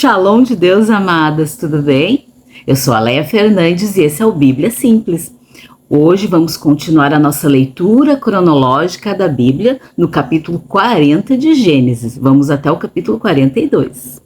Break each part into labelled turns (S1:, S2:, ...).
S1: Shalom de Deus, amadas, tudo bem? Eu sou a Leia Fernandes e esse é o Bíblia Simples. Hoje vamos continuar a nossa leitura cronológica da Bíblia no capítulo 40 de Gênesis. Vamos até o capítulo 42.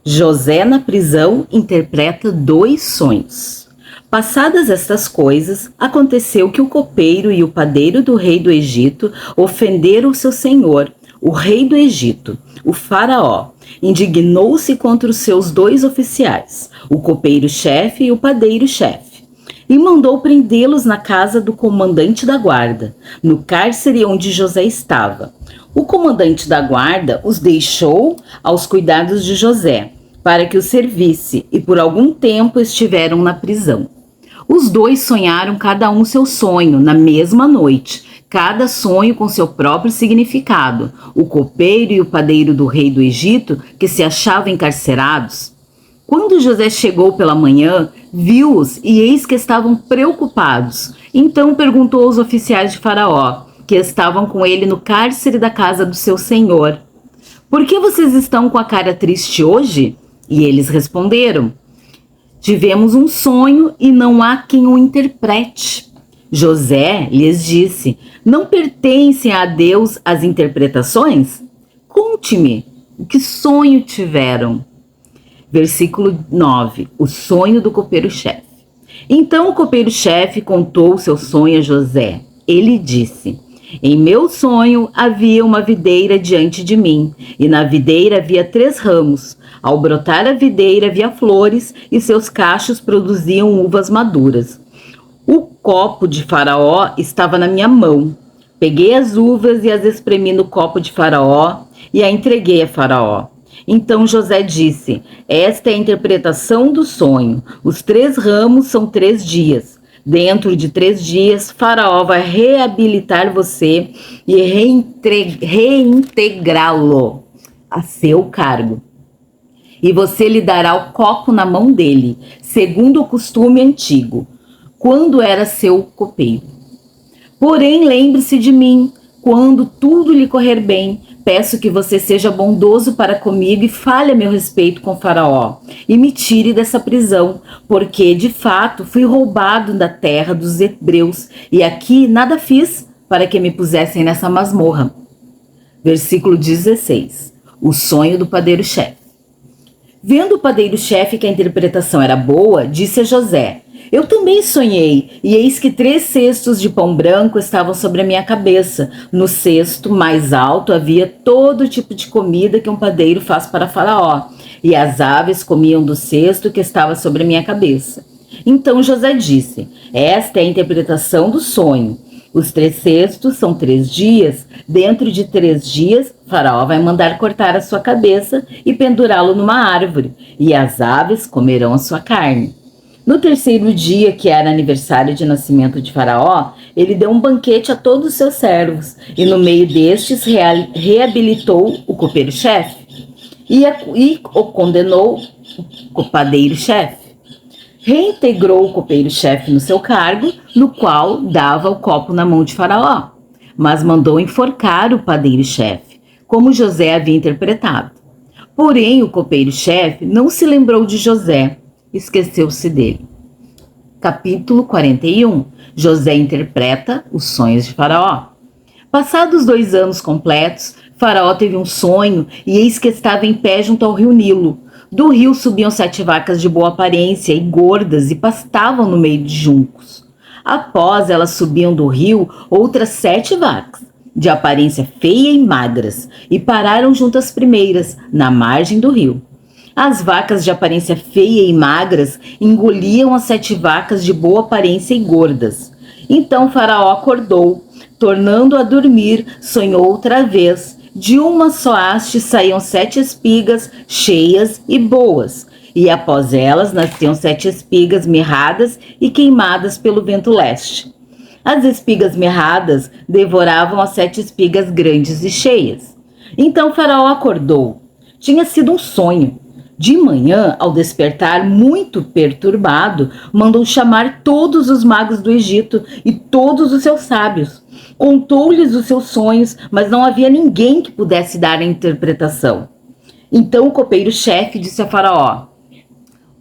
S1: José na prisão interpreta 2 sonhos. Passadas estas coisas, aconteceu que o copeiro e o padeiro do rei do Egito ofenderam seu senhor, o rei do Egito, o faraó. Indignou-se contra os seus 2 oficiais, o copeiro-chefe e o padeiro-chefe, e mandou prendê-los na casa do comandante da guarda, no cárcere onde José estava. O comandante da guarda os deixou aos cuidados de José, para que o servisse, e por algum tempo estiveram na prisão. Os 2 sonharam cada um seu sonho na mesma noite, cada sonho com seu próprio significado. O copeiro e o padeiro do rei do Egito, que se achavam encarcerados. Quando José chegou pela manhã, viu-os e eis que estavam preocupados. Então perguntou aos oficiais de Faraó, que estavam com ele no cárcere da casa do seu senhor: "Por que vocês estão com a cara triste hoje?" E eles responderam: "Tivemos um sonho e não há quem o interprete." José lhes disse: "Não pertencem a Deus as interpretações? Conte-me, que sonho tiveram?" Versículo 9, o sonho do copeiro-chefe. Então o copeiro-chefe contou o seu sonho a José. Ele disse: "Em meu sonho havia uma videira diante de mim, e na videira havia 3 ramos. Ao brotar a videira havia flores, e seus cachos produziam uvas maduras. O copo de Faraó estava na minha mão. Peguei as uvas e as espremi no copo de Faraó e a entreguei a Faraó." Então José disse: "Esta é a interpretação do sonho. Os 3 ramos são 3 dias. Dentro de 3 dias, Faraó vai reabilitar você e reintegrá-lo a seu cargo. E você lhe dará o copo na mão dele, segundo o costume antigo, quando era seu copeiro. Porém, lembre-se de mim, quando tudo lhe correr bem. Peço que você seja bondoso para comigo e fale a meu respeito com Faraó, e me tire dessa prisão, porque, de fato, fui roubado da terra dos hebreus, e aqui nada fiz para que me pusessem nessa masmorra." Versículo 16. O sonho do padeiro-chefe. Vendo o padeiro-chefe que a interpretação era boa, disse a José: "Eu também sonhei, e eis que 3 cestos de pão branco estavam sobre a minha cabeça. No cesto mais alto havia todo tipo de comida que um padeiro faz para Faraó, e as aves comiam do cesto que estava sobre a minha cabeça." Então José disse: "Esta é a interpretação do sonho. Os 3 cestos são 3 dias. Dentro de 3 dias, Faraó vai mandar cortar a sua cabeça e pendurá-lo numa árvore, e as aves comerão a sua carne." No 3º dia, que era aniversário de nascimento de Faraó, ele deu um banquete a todos os seus servos, e no meio destes reabilitou o copeiro-chefe e o condenou o padeiro-chefe. Reintegrou o copeiro-chefe no seu cargo, no qual dava o copo na mão de Faraó, mas mandou enforcar o padeiro-chefe, como José havia interpretado. Porém, o copeiro-chefe não se lembrou de José, esqueceu-se dele. Capítulo 41. José interpreta os sonhos de Faraó. Passados 2 anos completos, Faraó teve um sonho, e eis que estava em pé junto ao rio Nilo. Do rio subiam 7 vacas de boa aparência e gordas, e pastavam no meio de juncos. Após elas subiam do rio outras 7 vacas, de aparência feia e magras, e pararam junto às primeiras, na margem do rio. As vacas de aparência feia e magras engoliam as 7 vacas de boa aparência e gordas. Então Faraó acordou, tornando a dormir, sonhou outra vez. De uma só haste saíam 7 espigas cheias e boas, e após elas nasciam 7 espigas mirradas e queimadas pelo vento leste. As espigas mirradas devoravam as 7 espigas grandes e cheias. Então Faraó acordou. Tinha sido um sonho. De manhã, ao despertar muito perturbado, mandou chamar todos os magos do Egito e todos os seus sábios. Contou-lhes os seus sonhos, mas não havia ninguém que pudesse dar a interpretação. Então o copeiro-chefe disse a Faraó: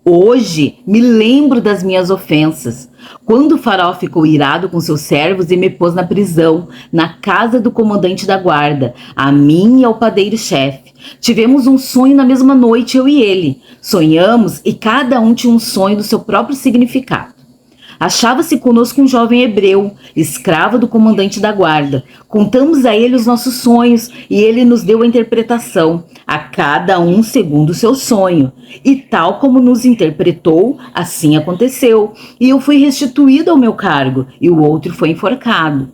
S1: hoje me lembro das minhas ofensas, quando o faraó ficou irado com seus servos e me pôs na prisão, na casa do comandante da guarda, a mim e ao padeiro-chefe. Tivemos um sonho na mesma noite, eu e ele. Sonhamos e cada um tinha um sonho do seu próprio significado. Achava-se conosco um jovem hebreu, escravo do comandante da guarda. Contamos a ele os nossos sonhos e ele nos deu a interpretação, a cada um segundo o seu sonho. E tal como nos interpretou, assim aconteceu. E eu fui restituído ao meu cargo e o outro foi enforcado.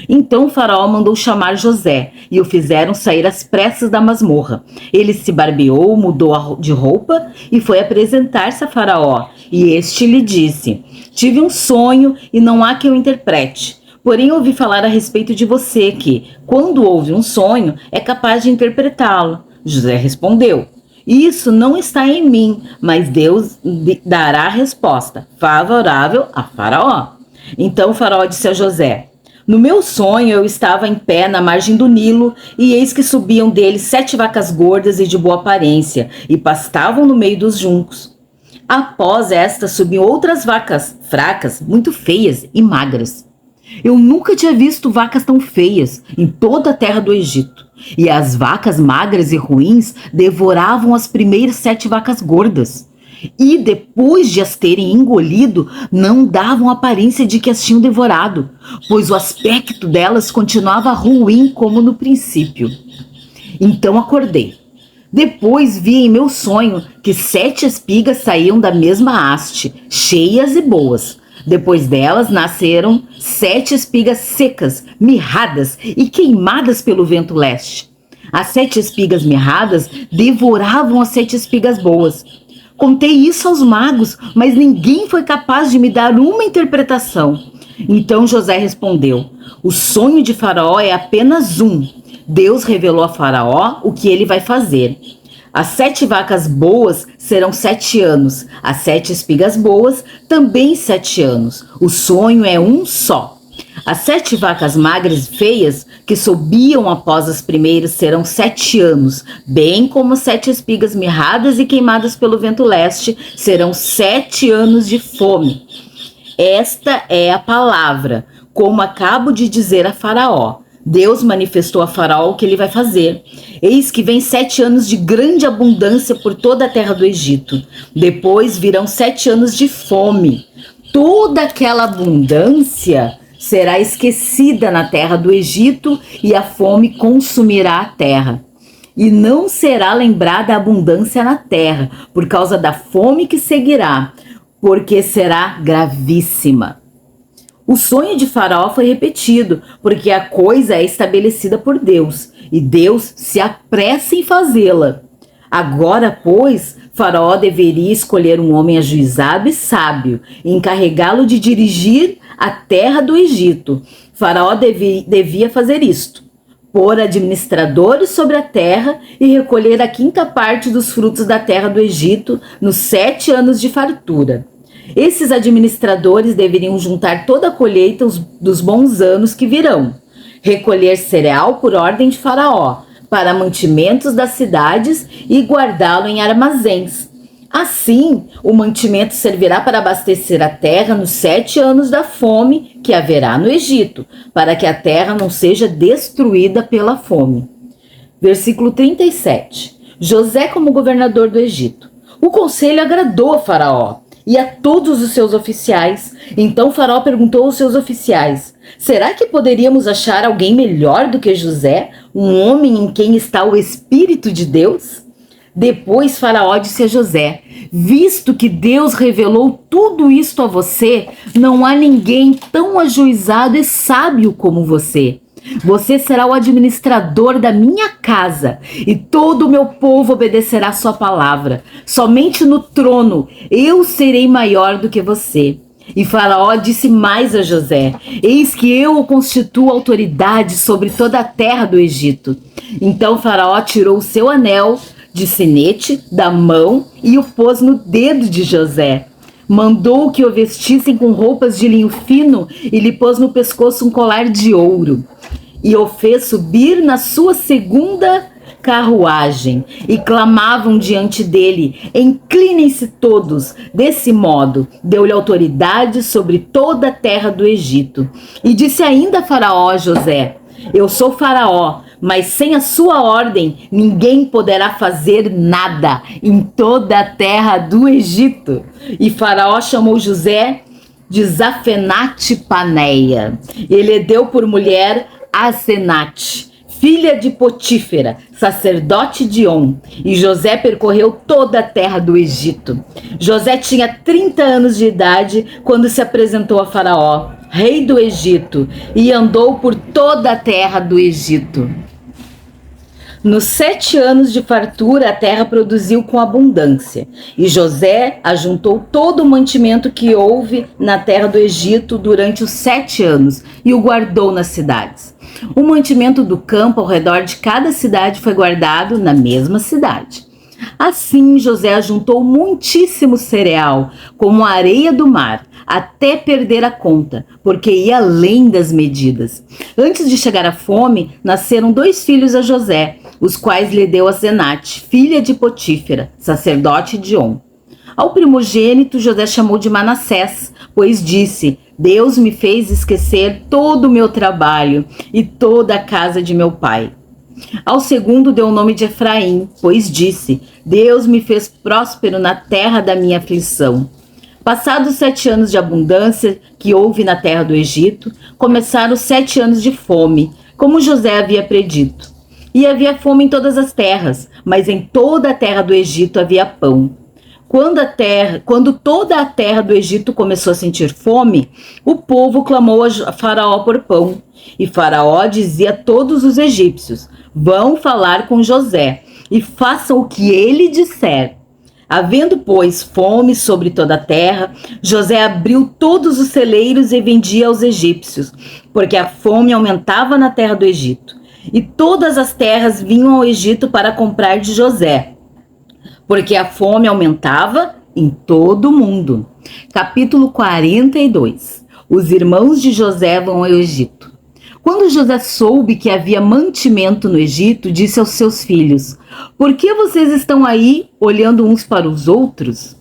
S1: Então o faraó mandou chamar José e o fizeram sair às pressas da masmorra. Ele se barbeou, mudou de roupa e foi apresentar-se a Faraó. E este lhe disse: tive um sonho e não há que eu interprete. Porém ouvi falar a respeito de você que, quando ouve um sonho, é capaz de interpretá-lo. José respondeu: isso não está em mim, mas Deus dará a resposta favorável a Faraó. Então o Faraó disse a José: no meu sonho eu estava em pé na margem do Nilo, e eis que subiam dele 7 vacas gordas e de boa aparência, e pastavam no meio dos juncos. Após estas subiam outras vacas fracas, muito feias e magras. Eu nunca tinha visto vacas tão feias em toda a terra do Egito. E as vacas magras e ruins devoravam as primeiras 7 vacas gordas. E depois de as terem engolido, não davam aparência de que as tinham devorado, pois o aspecto delas continuava ruim como no princípio. Então acordei. Depois vi em meu sonho que 7 espigas saíam da mesma haste, cheias e boas. Depois delas nasceram 7 espigas secas, mirradas e queimadas pelo vento leste. As 7 espigas mirradas devoravam as 7 espigas boas. Contei isso aos magos, mas ninguém foi capaz de me dar uma interpretação. Então José respondeu: o sonho de Faraó é apenas um. Deus revelou a Faraó o que ele vai fazer. As 7 vacas boas serão 7 anos, as 7 espigas boas também 7 anos. O sonho é um só. As 7 vacas magras e feias que subiam após as primeiras serão 7 anos, bem como 7 espigas mirradas e queimadas pelo vento leste serão 7 anos de fome. Esta é a palavra, como acabo de dizer a Faraó. Deus manifestou a Faraó o que ele vai fazer. Eis que vem 7 anos de grande abundância por toda a terra do Egito. Depois virão 7 anos de fome. Toda aquela abundância será esquecida na terra do Egito e a fome consumirá a terra. E não será lembrada a abundância na terra, por causa da fome que seguirá, porque será gravíssima. O sonho de Faraó foi repetido, porque a coisa é estabelecida por Deus, e Deus se apressa em fazê-la. Agora, pois, Faraó deveria escolher um homem ajuizado e sábio, e encarregá-lo de dirigir a terra do Egito. Faraó devia fazer isto: pôr administradores sobre a terra e recolher a 5ª parte dos frutos da terra do Egito nos 7 anos de fartura. Esses administradores deveriam juntar toda a colheita dos bons anos que virão, recolher cereal por ordem de Faraó, para mantimentos das cidades e guardá-lo em armazéns. Assim, o mantimento servirá para abastecer a terra nos 7 anos da fome que haverá no Egito, para que a terra não seja destruída pela fome. Versículo 37. José como governador do Egito. O conselho agradou a Faraó e a todos os seus oficiais. Então Faraó perguntou aos seus oficiais: será que poderíamos achar alguém melhor do que José, um homem em quem está o Espírito de Deus? Depois Faraó disse a José: visto que Deus revelou tudo isto a você, não há ninguém tão ajuizado e sábio como você. Você será o administrador da minha casa, e todo o meu povo obedecerá a sua palavra. Somente no trono eu serei maior do que você. E Faraó disse mais a José: eis que eu o constituo autoridade sobre toda a terra do Egito. Então Faraó tirou o seu anel de sinete da mão e o pôs no dedo de José. Mandou que o vestissem com roupas de linho fino e lhe pôs no pescoço um colar de ouro. E o fez subir na sua segunda carruagem e clamavam diante dele: inclinem-se todos. Desse modo, deu-lhe autoridade sobre toda a terra do Egito. E disse ainda a Faraó a José: eu sou Faraó, mas sem a sua ordem ninguém poderá fazer nada em toda a terra do Egito. E Faraó chamou José de Zafenate Paneia. Ele deu por mulher Asenate, filha de Potífera, sacerdote de On. E José percorreu toda a terra do Egito. José tinha 30 anos de idade quando se apresentou a Faraó, rei do Egito, e andou por toda a terra do Egito. Nos 7 anos de fartura, a terra produziu com abundância. E José ajuntou todo o mantimento que houve na terra do Egito durante os 7 anos e o guardou nas cidades. O mantimento do campo ao redor de cada cidade foi guardado na mesma cidade. Assim, José ajuntou muitíssimo cereal, como a areia do mar, até perder a conta, porque ia além das medidas. Antes de chegar à fome, nasceram 2 filhos a José, os quais lhe deu Asenate, filha de Potífera, sacerdote de On. Ao primogênito, José chamou de Manassés, pois disse: Deus me fez esquecer todo o meu trabalho e toda a casa de meu pai. Ao segundo deu o nome de Efraim, pois disse: Deus me fez próspero na terra da minha aflição. Passados 7 anos de abundância que houve na terra do Egito, começaram 7 anos de fome, como José havia predito. E havia fome em todas as terras, mas em toda a terra do Egito havia pão. Quando toda a terra do Egito começou a sentir fome, o povo clamou a Faraó por pão. E Faraó dizia a todos os egípcios: vão falar com José e façam o que ele disser. Havendo, pois, fome sobre toda a terra, José abriu todos os celeiros e vendia aos egípcios, porque a fome aumentava na terra do Egito. E todas as terras vinham ao Egito para comprar de José, porque a fome aumentava em todo o mundo. Capítulo 42. Os irmãos de José vão ao Egito. Quando José soube que havia mantimento no Egito, disse aos seus filhos: por que vocês estão aí olhando uns para os outros?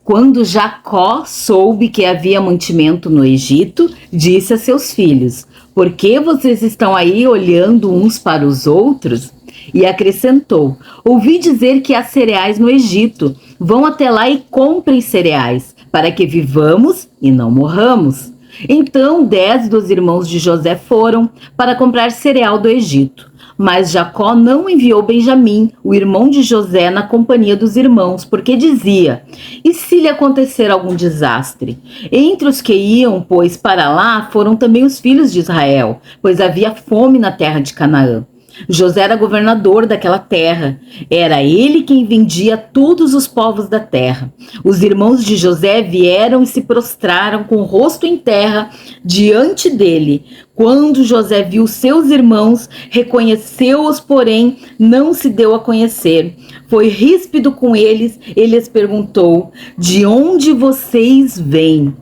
S1: Quando Jacó soube que havia mantimento no Egito, disse a seus filhos: por que vocês estão aí olhando uns para os outros? E acrescentou: ouvi dizer que há cereais no Egito. Vão até lá e comprem cereais, para que vivamos e não morramos. Então 10 dos irmãos de José foram para comprar cereal do Egito. Mas Jacó não enviou Benjamim, o irmão de José, na companhia dos irmãos, porque dizia: e se lhe acontecer algum desastre? Entre os que iam, pois, para lá, foram também os filhos de Israel, pois havia fome na terra de Canaã. José era governador daquela terra. Era ele quem vendia todos os povos da terra. Os irmãos de José vieram e se prostraram com o rosto em terra diante dele. Quando José viu seus irmãos, reconheceu-os, porém não se deu a conhecer. Foi ríspido com eles e lhes perguntou: de onde vocês vêm?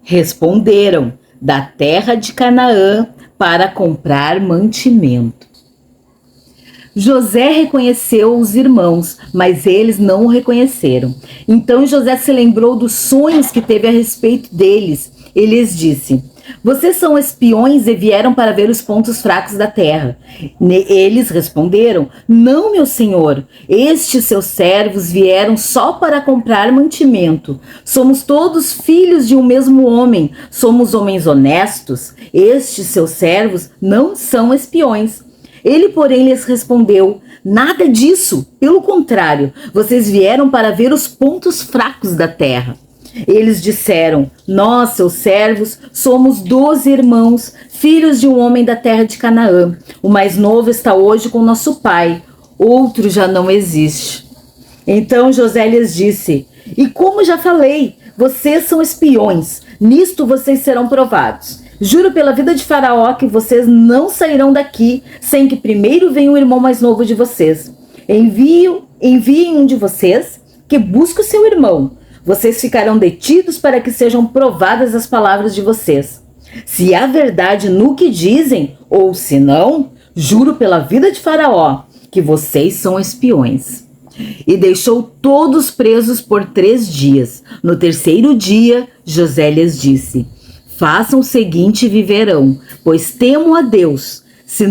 S1: Responderam: da terra de Canaã, para comprar mantimento. José reconheceu os irmãos, mas eles não o reconheceram. Então José se lembrou dos sonhos que teve a respeito deles. Ele lhes disse: vocês são espiões e vieram para ver os pontos fracos da terra. Eles responderam: não, meu senhor, estes seus servos vieram só para comprar mantimento. Somos todos filhos de um mesmo homem, somos homens honestos. Estes seus servos não são espiões. Ele, porém, lhes respondeu: nada disso, pelo contrário, vocês vieram para ver os pontos fracos da terra. Eles disseram: nós, seus servos, somos 12 irmãos, filhos de um homem da terra de Canaã. O mais novo está hoje com nosso pai, outro já não existe. Então José lhes disse: e como já falei, vocês são espiões, nisto vocês serão provados. Juro pela vida de Faraó que vocês não sairão daqui sem que primeiro venha o irmão mais novo de vocês. Enviem um de vocês que busque o seu irmão. Vocês ficarão detidos para que sejam provadas as palavras de vocês. Se há verdade no que dizem, ou se não, Juro pela vida de Faraó que vocês são espiões. E deixou todos presos por 3 dias. No 3º dia, José lhes disse: façam o seguinte e viverão, pois temo a Deus, se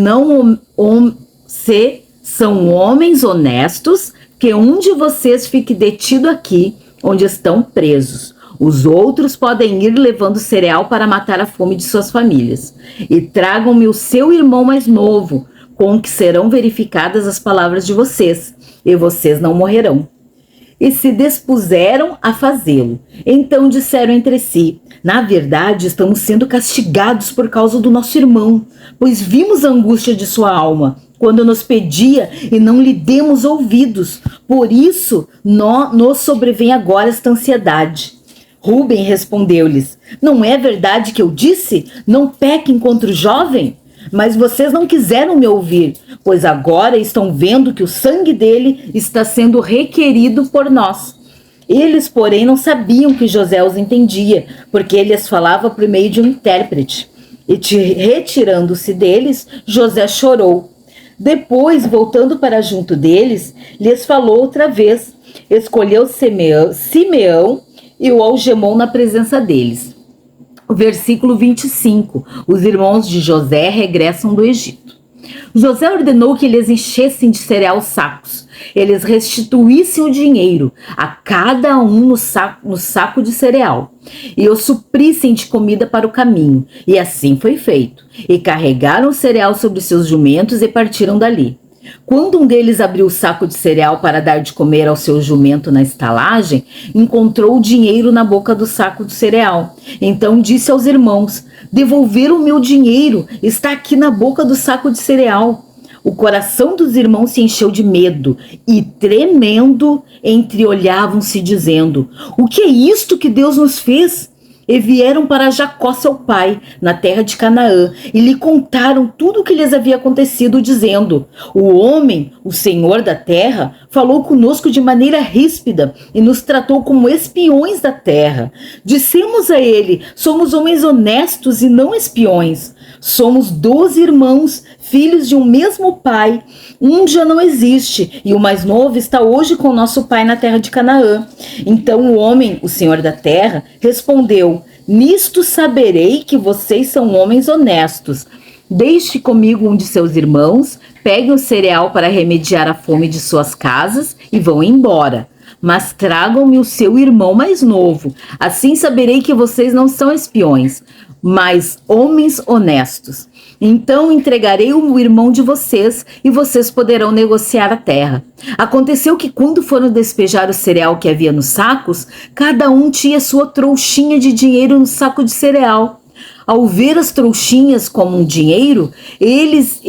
S1: são homens honestos, que um de vocês fique detido aqui, onde estão presos. Os outros podem ir levando cereal para matar a fome de suas famílias. E tragam-me o seu irmão mais novo, com que serão verificadas as palavras de vocês, e vocês não morrerão. E se dispuseram a fazê-lo. Então disseram entre si: na verdade, estamos sendo castigados por causa do nosso irmão, pois vimos a angústia de sua alma, quando nos pedia e não lhe demos ouvidos. Por isso, nos sobrevém agora esta ansiedade. Rúben respondeu-lhes: não é verdade que eu disse? Não pequem contra o jovem? Mas vocês não quiseram me ouvir, pois agora estão vendo que o sangue dele está sendo requerido por nós. Eles, porém, não sabiam que José os entendia, porque ele lhes falava por meio de um intérprete. E retirando-se deles, José chorou. Depois, voltando para junto deles, lhes falou outra vez. Escolheu Simeão e o algemou na presença deles. Versículo 25. Os irmãos de José regressam do Egito. José ordenou que eles enchessem de cereal sacos. Eles restituíssem o dinheiro a cada um no saco de cereal e o suprissem de comida para o caminho. E assim foi feito. E carregaram o cereal sobre seus jumentos e partiram dali. Quando um deles abriu o saco de cereal para dar de comer ao seu jumento na estalagem, encontrou o dinheiro na boca do saco de cereal. Então disse aos irmãos: devolveram o meu dinheiro, está aqui na boca do saco de cereal. O coração dos irmãos se encheu de medo e, tremendo, entreolhavam-se dizendo: o que é isto que Deus nos fez? E vieram para Jacó, seu pai, na terra de Canaã, e lhe contaram tudo o que lhes havia acontecido, dizendo: o homem, o senhor da terra, falou conosco de maneira ríspida e nos tratou como espiões da terra. Dissemos a ele: somos homens honestos e não espiões. Somos 12 irmãos, filhos de um mesmo pai. Um já não existe, e o mais novo está hoje com nosso pai na terra de Canaã. Então o homem, o senhor da terra, respondeu: nisto saberei que vocês são homens honestos. Deixe comigo um de seus irmãos, peguem o cereal para remediar a fome de suas casas e vão embora. Mas tragam-me o seu irmão mais novo. Assim saberei que vocês não são espiões, mas homens honestos. Então entregarei o irmão de vocês e vocês poderão negociar a terra. Aconteceu que quando foram despejar o cereal que havia nos sacos, cada um tinha sua trouxinha de dinheiro no saco de cereal. Ao ver as trouxinhas como um dinheiro, eles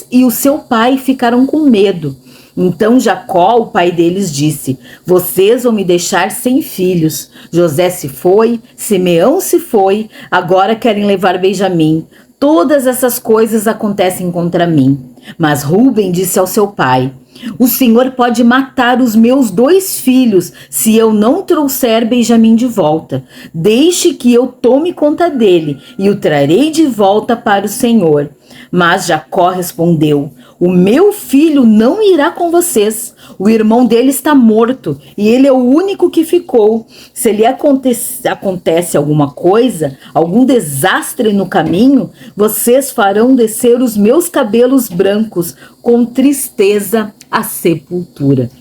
S1: e o seu pai ficaram com medo. Então Jacó, o pai deles, disse: vocês vão me deixar sem filhos. José se foi, Simeão se foi, agora querem levar Benjamim. Todas essas coisas acontecem contra mim. Mas Rúben disse ao seu pai: o senhor pode matar os meus 2 filhos se eu não trouxer Benjamim de volta. Deixe que eu tome conta dele e o trarei de volta para o senhor. Mas Jacó respondeu: o meu filho não irá com vocês. O irmão dele está morto e ele é o único que ficou. Se lhe acontece alguma coisa, algum desastre no caminho, vocês farão descer os meus cabelos brancos com tristeza à sepultura.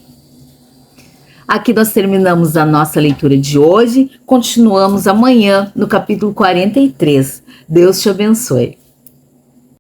S1: Aqui nós terminamos a nossa leitura de hoje. Continuamos amanhã no capítulo 43. Deus te abençoe.